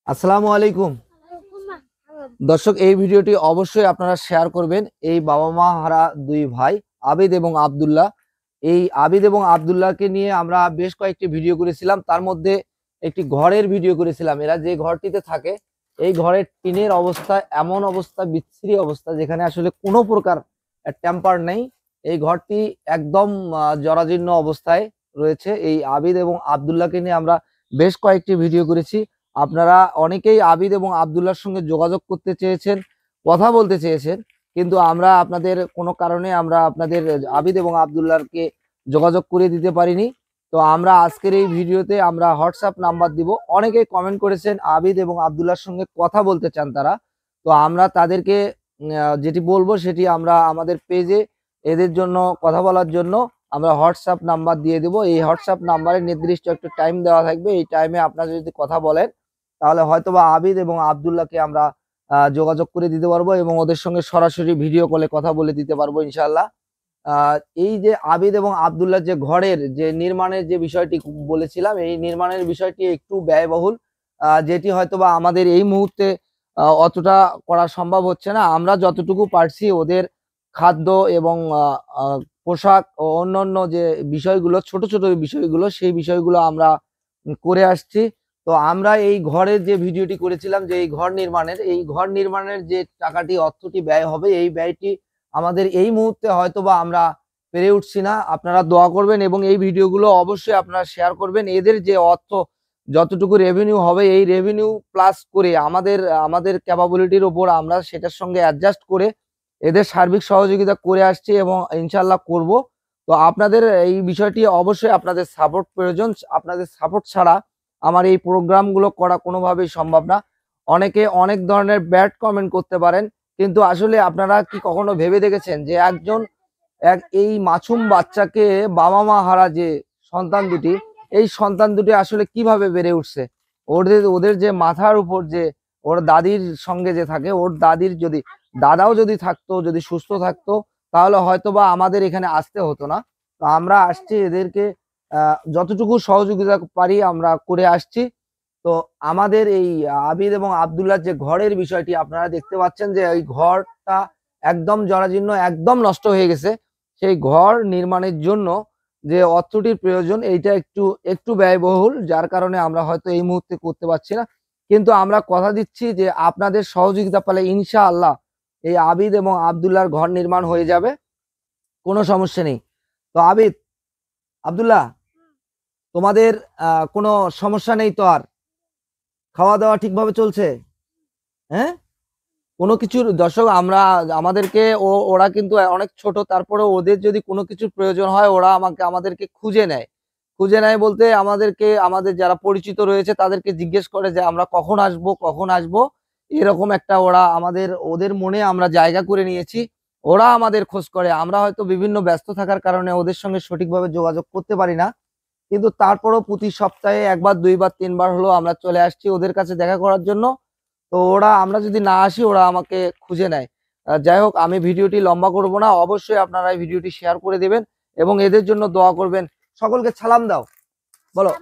আসসালামু আলাইকুম। দর্শক, এই ভিডিওটি অবশ্যই আপনারা শেয়ার করবেন। এই বাবা মা হারা দুই ভাই আবিদ এবং আব্দুল্লাহ, এই আবিদ এবং আব্দুল্লাহকে নিয়ে আমরা বেশ কয়েকটি ভিডিও করেছিলাম। তার মধ্যে একটি ঘরের ভিডিও করেছিলাম। এরা যে ঘরটিতে থাকে এই ঘরের টিনের অবস্থা এমন অবস্থা, বিচ্ছিরি অবস্থা, যেখানে আসলে কোনো প্রকার টেম্পার নেই। এই ঘরটি একদম জরাজীর্ণ অবস্থায় রয়েছে। এই আবিদ এবং আব্দুল্লাহকে নিয়ে আমরা বেশ কয়েকটি ভিডিও করেছি। আপনারা অনেকেই আবিদ এবং আব্দুল্লাহর সঙ্গে যোগাযোগ করতে চেয়েছেন, কথা বলতে চেয়েছেন, কিন্তু আমরা আপনাদের কোনো কারণে আমরা আপনাদের আবিদ এবং আব্দুল্লাহকে যোগাযোগ করে দিতে পারিনি। তো আমরা আজকের এই ভিডিওতে আমরা হোয়াটসঅ্যাপ নাম্বার দিব। অনেকেই কমেন্ট করেছেন আবিদ এবং আব্দুল্লাহর সঙ্গে কথা বলতে চান তারা। তো আমরা তাদেরকে যেটি বলবো সেটি আমরা আমাদের পেজে এদের জন্য কথা বলার জন্য আমরা হোয়াটসঅ্যাপ নাম্বার দিয়ে দেবো। এই হোয়াটসঅ্যাপ নাম্বারে নির্দিষ্ট একটা টাইম দেওয়া থাকবে। এই টাইমে আপনারা যদি কথা বলেন তাহলে হয়তোবা আবিদ এবং আব্দুল্লাহকে আমরা যোগাযোগ করে দিতে পারবো এবং ওদের সঙ্গে সরাসরি ভিডিও কলে কথা বলে দিতে পারবো ইনশাল্লাহ। এই যে আবিদ এবং আব্দুল্লাহ যে ঘরের যে নির্মাণের যে বিষয়টি বলেছিলাম, এই নির্মাণের বিষয়টি একটু ব্যয়বহুল, যেটি হয়তোবা আমাদের এই মুহূর্তে অতটা করা সম্ভব হচ্ছে না। আমরা যতটুকু পারছি ওদের খাদ্য এবং পোশাক ও অন্যান্য যে বিষয়গুলো, ছোট ছোট বিষয়গুলো, সেই বিষয়গুলো আমরা করে আসছি। তো আমরা এই ঘরের যে ভিডিওটি করেছিলাম, যে এই ঘর নির্মাণের যে টাকাটি, অর্থটি ব্যয় হবে, এই ব্যয়টি আমাদের এই মুহূর্তে হয়তোবা আমরা পেরে উঠছি না। আপনারা দোয়া করবেন এবং এই ভিডিওগুলো অবশ্যই আপনারা শেয়ার করবেন। এদের যে অর্থ, যতটুকু রেভিনিউ হবে, এই রেভিনিউ প্লাস করে আমাদের ক্যাপাবিলিটির উপর আমরা সেটার সঙ্গে অ্যাডজাস্ট করে এদের সার্বিক সহযোগিতা করে আসছি এবং ইনশাল্লাহ করব। তো আপনাদের এই বিষয়টি অবশ্যই আপনাদের সাপোর্ট প্রয়োজন। আপনাদের সাপোর্ট ছাড়া আমার এই প্রোগ্রামগুলো করা কোনোভাবেই সম্ভব না। অনেকে অনেক ধরনের ব্যাড কমেন্ট করতে পারেন, কিন্তু আসলে আপনারা কি কখনো ভেবে দেখেছেন যে এই মাসুম বাচ্চাকে বাবা মা হারা যে সন্তান দুটি, এই সন্তান দুটি আসলে কিভাবে বেড়ে উঠছে? ওদের ওদের যে মাথার উপর যে ওর দাদির সঙ্গে যে থাকে, ওর দাদির যদি দাদাও যদি থাকতো, যদি সুস্থ থাকতো, তাহলে হয়তোবা আমাদের এখানে আসতে হতো না। তো আমরা আসছি, এদেরকে যতটুকু সহযোগিতা পারি আমরা করে আসছি। তো আমাদের এই আবিদ এবং আব্দুল্লাহ যে ঘরের বিষয়টি আপনারা দেখতে পাচ্ছেন, যে এই ঘরটা একদম জরাজীর্ণ, একদম নষ্ট হয়ে গেছে। সেই ঘর নির্মাণের জন্য যে অর্থটির প্রয়োজন, এইটা একটু একটু ব্যয়বহুল, যার কারণে আমরা হয়তো এই মুহূর্তে করতে পারছি না। কিন্তু আমরা কথা দিচ্ছি যে আপনাদের সহযোগিতা পেলে ইনশাআল্লাহ এই আবিদ এবং আব্দুল্লাহর ঘর নির্মাণ হয়ে যাবে, কোনো সমস্যা নেই। তো আবিদ, আব্দুল্লাহ, তোমাদের কোনো সমস্যা নেই তো? আর খাওয়া দাওয়া ঠিকভাবে চলছে? হ্যাঁ, কোনো কিছুর দর্শক, আমাদেরকে ওরা কিন্তু অনেক ছোট, তারপরে ওদের যদি কোনো কিছুর প্রয়োজন হয় ওরা আমাদেরকে খুঁজে নেয় বলতে আমাদের যারা পরিচিত রয়েছে তাদেরকে জিজ্ঞেস করে যে আমরা কখন আসবো। এরকম একটা ওদের মনে আমরা জায়গা করে নিয়েছি। ওরা আমাদের খোঁজ করে। আমরা হয়তো বিভিন্ন ব্যস্ত থাকার কারণে ওদের সঙ্গে সঠিকভাবে যোগাযোগ করতে পারি না, কিন্তু তারপরও প্রতি সপ্তাহে একবার, দুইবার, তিনবার হলো আমরা চলে আসছি ওদের কাছে দেখা করার জন্য। তো আমরা যদি না আসি ওরা আমাকে খুঁজে নেয়। যাই হোক, আমি ভিডিওটি লম্বা করব না। অবশ্যই আপনারা এই ভিডিওটি শেয়ার করে দেবেন এবং এদের জন্য দোয়া করবেন। সকলকে সালাম দাও, বলো।